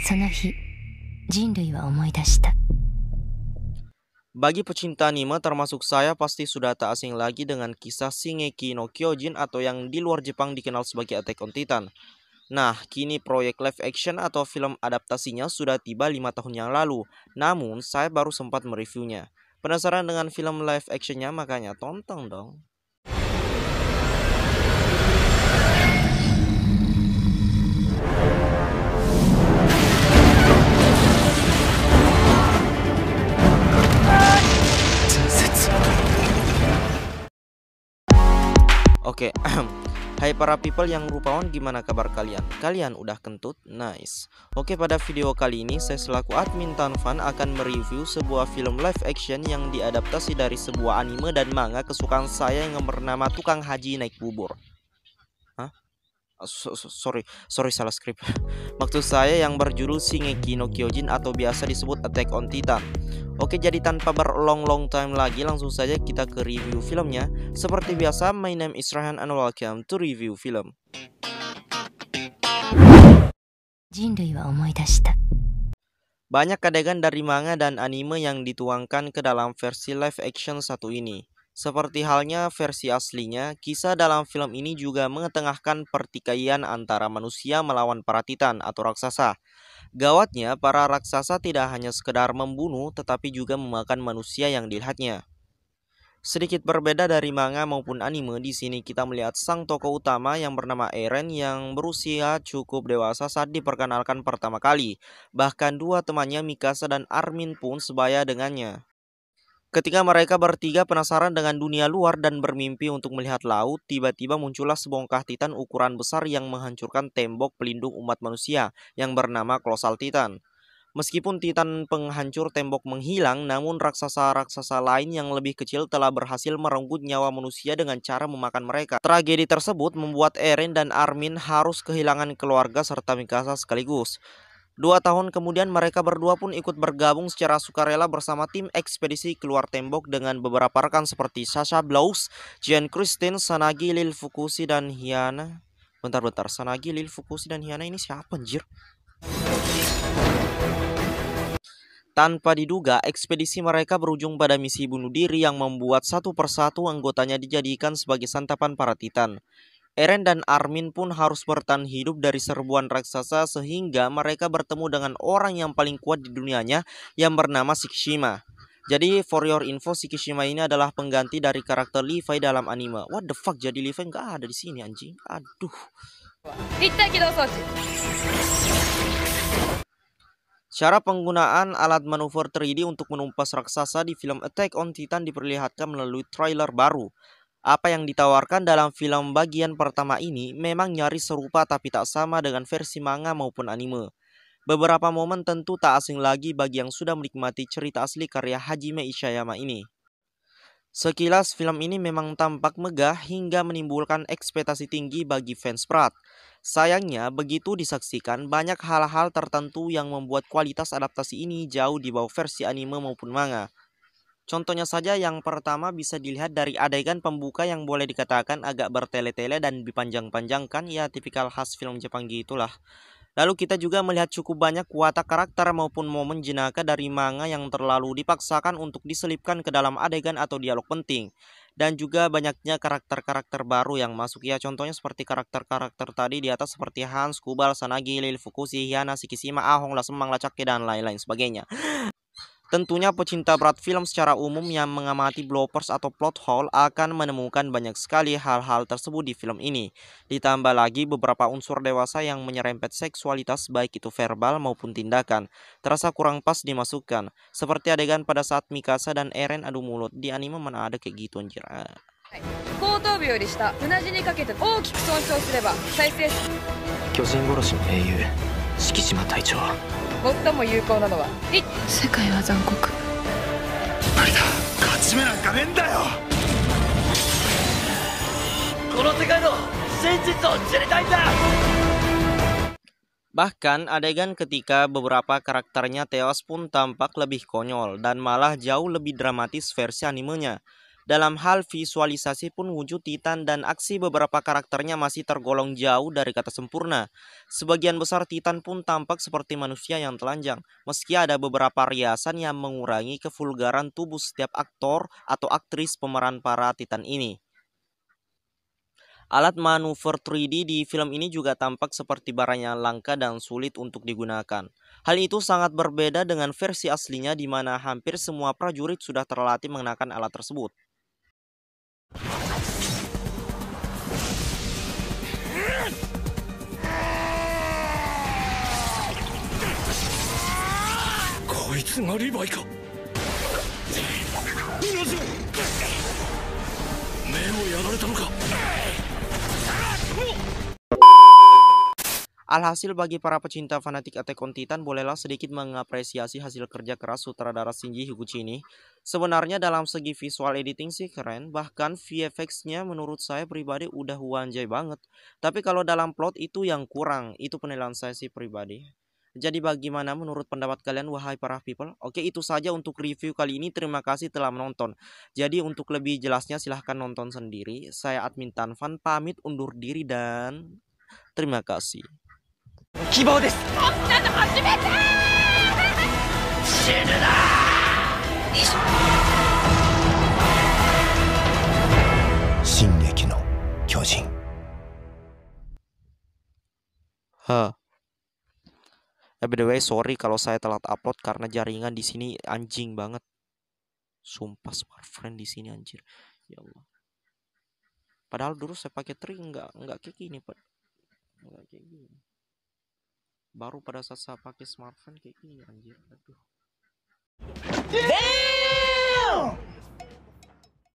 その日、人類は思い出した。Bagi pecinta anime termasuk saya pasti sudah tak asing lagi dengan kisah Shingeki no Kyojin atau yang di luar Jepang dikenal sebagai Attack on Titan. Nah, kini proyek live action atau film adaptasinya sudah tiba 5 tahun yang lalu. Namun, saya baru sempat mereviewnya. Penasaran dengan film live actionnya? Makanya tonton dong. Oke, hai para people yang rupawan, gimana kabar kalian? Kalian udah kentut? Nice. Oke, pada video kali ini saya selaku admin Tanfan akan mereview sebuah film live action yang diadaptasi dari sebuah anime dan manga kesukaan saya yang bernama Tukang Haji Naik Bubur. Hah? Sorry salah skrip. Maksud saya yang berjudul Shingeki no Kyojin atau biasa disebut Attack on Titan. Oke, jadi tanpa berlong time lagi, langsung saja kita ke review filmnya. Seperti biasa, my name is Ryan and welcome to review film. Banyak adegan dari manga dan anime yang dituangkan ke dalam versi live action satu ini. Seperti halnya versi aslinya, kisah dalam film ini juga mengetengahkan pertikaian antara manusia melawan para titan atau raksasa. Gawatnya, para raksasa tidak hanya sekedar membunuh, tetapi juga memakan manusia yang dilihatnya. Sedikit berbeda dari manga maupun anime, di sini kita melihat sang tokoh utama yang bernama Eren yang berusia cukup dewasa saat diperkenalkan pertama kali. Bahkan dua temannya Mikasa dan Armin pun sebaya dengannya. Ketika mereka bertiga penasaran dengan dunia luar dan bermimpi untuk melihat laut, tiba-tiba muncullah sebongkah titan ukuran besar yang menghancurkan tembok pelindung umat manusia yang bernama Colossal Titan. Meskipun titan penghancur tembok menghilang, namun raksasa-raksasa lain yang lebih kecil telah berhasil merenggut nyawa manusia dengan cara memakan mereka. Tragedi tersebut membuat Eren dan Armin harus kehilangan keluarga serta Mikasa sekaligus. 2 tahun kemudian mereka berdua pun ikut bergabung secara sukarela bersama tim ekspedisi keluar tembok dengan beberapa rekan seperti Sasha Blows, Jean Christine, Sanagi, Lil Fukushi, dan Hyana. Bentar, Sanagi, Lil Fukushi, dan Hyana ini siapa anjir? Tanpa diduga, ekspedisi mereka berujung pada misi bunuh diri yang membuat satu persatu anggotanya dijadikan sebagai santapan para titan. Eren dan Armin pun harus bertahan hidup dari serbuan raksasa sehingga mereka bertemu dengan orang yang paling kuat di dunianya yang bernama Shikishima. Jadi for your info, Shikishima ini adalah pengganti dari karakter Levi dalam anime. What the fuck, jadi Levi nggak ada di sini anjing. Aduh. Cara penggunaan alat manuver 3D untuk menumpas raksasa di film Attack on Titan diperlihatkan melalui trailer baru. Apa yang ditawarkan dalam film bagian pertama ini memang nyaris serupa tapi tak sama dengan versi manga maupun anime. Beberapa momen tentu tak asing lagi bagi yang sudah menikmati cerita asli karya Hajime Ishiyama ini. Sekilas film ini memang tampak megah hingga menimbulkan ekspektasi tinggi bagi fans berat. Sayangnya begitu disaksikan banyak hal-hal tertentu yang membuat kualitas adaptasi ini jauh di bawah versi anime maupun manga. Contohnya saja yang pertama bisa dilihat dari adegan pembuka yang boleh dikatakan agak bertele-tele dan dipanjang-panjangkan, ya tipikal khas film Jepang gitulah. Lalu kita juga melihat cukup banyak watak karakter maupun momen jenaka dari manga yang terlalu dipaksakan untuk diselipkan ke dalam adegan atau dialog penting. Dan juga banyaknya karakter-karakter baru yang masuk, ya contohnya seperti karakter-karakter tadi di atas seperti Hans, Kubal, Sanagi, Lil Fukushi, Hyana, Shikishima, Ahong, Lasemang, Lacake, dan lain-lain sebagainya. Tentunya pecinta berat film secara umum yang mengamati bloopers atau plot hole akan menemukan banyak sekali hal-hal tersebut di film ini. Ditambah lagi beberapa unsur dewasa yang menyerempet seksualitas baik itu verbal maupun tindakan. Terasa kurang pas dimasukkan. Seperti adegan pada saat Mikasa dan Eren adu mulut. Di anime mana ada kayak gitu anjir. 後頭部より下、うなじにかけて大きく損傷すれば再生巨人殺しの英雄敷島隊長。最も有効なのは世界は残酷。無理だ、勝ち目なんかねえんだよ。この世界の真実を知りたいんだ。Bahkan adegan ketika beberapa karakternya tewas pun tampak lebih konyol dan malah jauh lebih dramatis versi animenya. Dalam hal visualisasi pun wujud Titan dan aksi beberapa karakternya masih tergolong jauh dari kata sempurna. Sebagian besar Titan pun tampak seperti manusia yang telanjang, meski ada beberapa riasan yang mengurangi kevulgaran tubuh setiap aktor atau aktris pemeran para Titan ini. Alat manuver 3D di film ini juga tampak seperti barang yang langka dan sulit untuk digunakan. Hal itu sangat berbeda dengan versi aslinya di mana hampir semua prajurit sudah terlatih mengenakan alat tersebut. Alhasil bagi para pecinta fanatik Attack on Titan bolehlah sedikit mengapresiasi hasil kerja keras sutradara Shinji Higuchi ini. Sebenarnya dalam segi visual editing sih keren, bahkan VFX-nya menurut saya pribadi udah wanjai banget. Tapi kalau dalam plot itu yang kurang, itu penilaian saya sih pribadi. Jadi bagaimana menurut pendapat kalian wahai para people? Oke, itu saja untuk review kali ini. Terima kasih telah menonton. Jadi untuk lebih jelasnya silahkan nonton sendiri. Saya Admin Tanfan pamit undur diri dan terima kasih. 希望です。こんなの初めて。死ぬな。進撃の巨人。By the way, sorry kalau saya telat upload karena jaringan di sini anjing banget. Sumpah smartphone di sini anjir. Ya Allah. Padahal dulu saya pakai Tri enggak kayak gini, Pak. Enggak kayak gini. Baru pada saat saya pakai smartphone kayak gini anjir. Aduh. Damn!